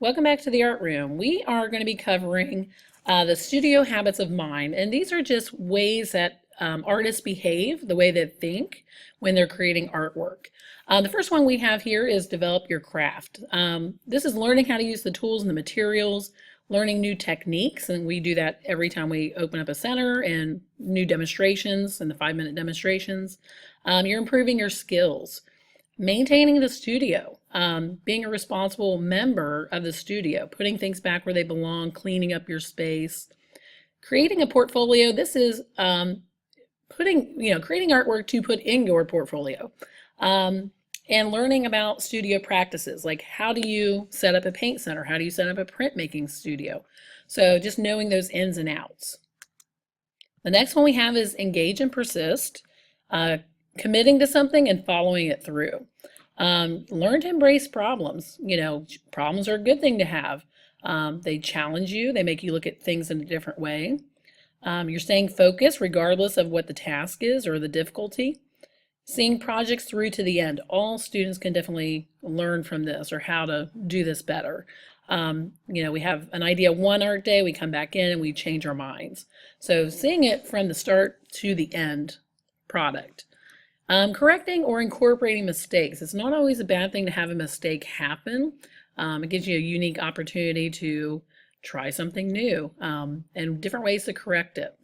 Welcome back to the art room. We are going to be covering the studio habits of mind, and these are just ways that artists behave, the way they think when they're creating artwork. The first one we have here is develop your craft. This is learning how to use the tools and the materials, learning new techniques, and we do that every time we open up a center and new demonstrations and the 5-minute demonstrations. You're improving your skills. Maintaining the studio, being a responsible member of the studio, putting things back where they belong, cleaning up your space, creating a portfolio. This is creating artwork to put in your portfolio, and learning about studio practices, like how do you set up a paint center? How do you set up a printmaking studio? So just knowing those ins and outs. The next one we have is engage and persist. Committing to something and following it through. Learn to embrace problems. Problems are a good thing to have. They challenge you. They make you look at things in a different way. You're staying focused regardless of what the task is or the difficulty. Seeing projects through to the end. All students can definitely learn from this or how to do this better. We have an idea one art day, we come back in and we change our minds. So seeing it from the start to the end product. Correcting or incorporating mistakes. It's not always a bad thing to have a mistake happen. It gives you a unique opportunity to try something new and different ways to correct it.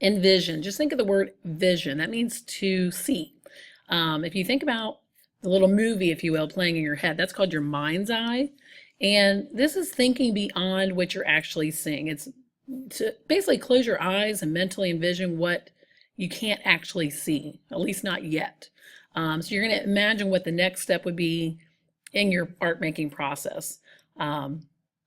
Envision. Just think of the word vision. That means to see. If you think about the little movie, if you will, playing in your head, that's called your mind's eye. And this is thinking beyond what you're actually seeing. It's to basically close your eyes and mentally envision what you can't actually see, at least not yet. So you're going to imagine what the next step would be in your art making process.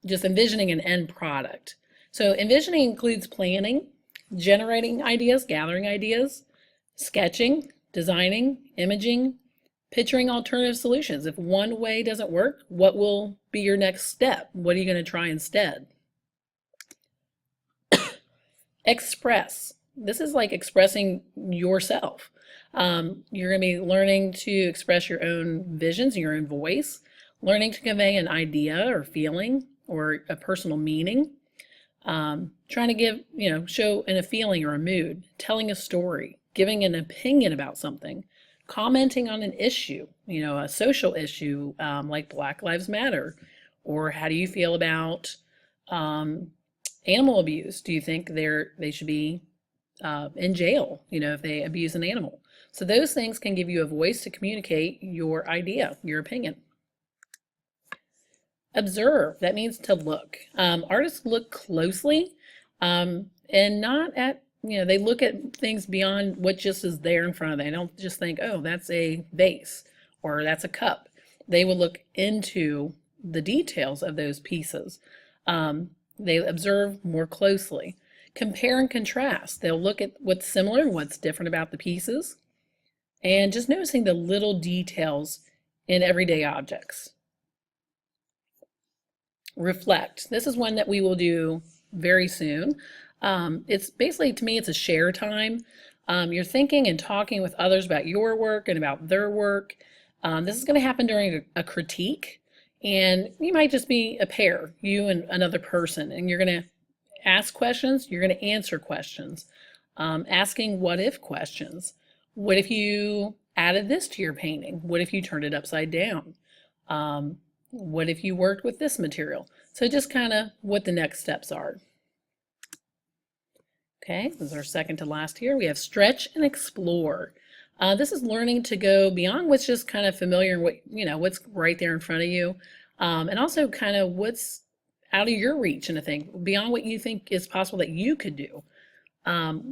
Just envisioning an end product. So envisioning includes planning, generating ideas, gathering ideas, sketching, designing, imaging, picturing alternative solutions. If one way doesn't work, what will be your next step? What are you going to try instead? Express. This is like expressing yourself. You're going to be learning to express your own visions, your own voice, learning to convey an idea or feeling or a personal meaning, trying to give, show in a feeling or a mood, telling a story, giving an opinion about something, commenting on an issue, a social issue like Black Lives Matter, or how do you feel about animal abuse? Do you think they should be in jail, if they abuse an animal? So those things can give you a voice to communicate your idea, your opinion. Observe, that means to look. Artists look closely and not at, they look at things beyond what just is there in front of them. They don't just think, oh, that's a vase or that's a cup. They will look into the details of those pieces. They observe more closely. Compare and contrast. They'll look at what's similar and what's different about the pieces, and just noticing the little details in everyday objects. Reflect. This is one that we will do very soon. It's basically, to me, it's a share time. You're thinking and talking with others about your work and about their work. This is going to happen during a critique, and you might just be a pair, you and another person, and you're going to ask questions, you're going to answer questions, asking what if questions. What if you added this to your painting? What if you turned it upside down? What if you worked with this material? So just kind of what the next steps are. Okay, this is our second to last here. We have stretch and explore. This is learning to go beyond what's just kind of familiar and what's right there in front of you, and also kind of what's out of your reach and a thing, beyond what you think is possible that you could do.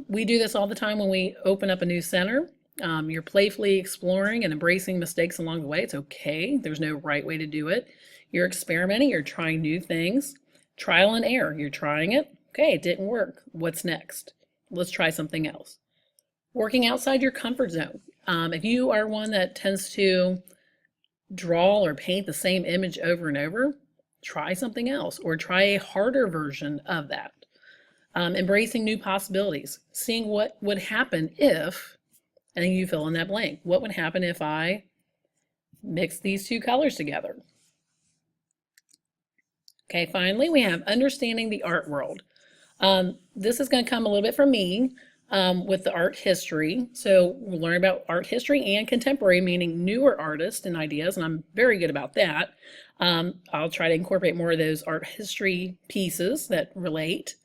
We do this all the time when we open up a new center. You're playfully exploring and embracing mistakes along the way. It's okay. There's no right way to do it. You're experimenting. You're trying new things. Trial and error. You're trying it. Okay, it didn't work. What's next? Let's try something else. Working outside your comfort zone. If you are one that tends to draw or paint the same image over and over, try something else or try a harder version of that. Embracing new possibilities, seeing what would happen if, and you fill in that blank. What would happen if I mix these two colors together? Okay, finally, we have understanding the art world. This is going to come a little bit from me with the art history. So we'll learn about art history and contemporary, meaning newer artists and ideas, and I'm very good about that. I'll try to incorporate more of those art history pieces that relate.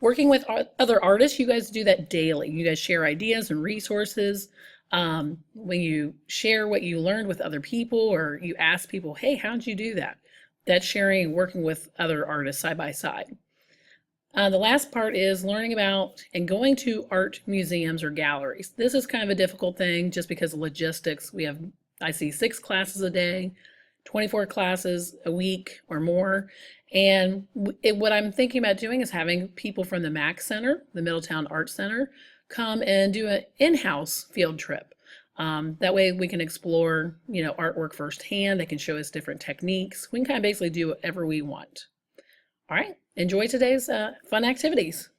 Working with other artists, you guys do that daily. You guys share ideas and resources. When you share what you learned with other people, or you ask people, hey, how'd you do that? That's sharing, working with other artists side by side. The last part is learning about and going to art museums or galleries. This is kind of a difficult thing just because of logistics. I see 6 classes a day, 24 classes a week or more. And what I'm thinking about doing is having people from the MAC Center, the Middletown Art Center, come and do an in-house field trip. That way we can explore, artwork firsthand. They can show us different techniques. We can kind of basically do whatever we want. All right, enjoy today's fun activities.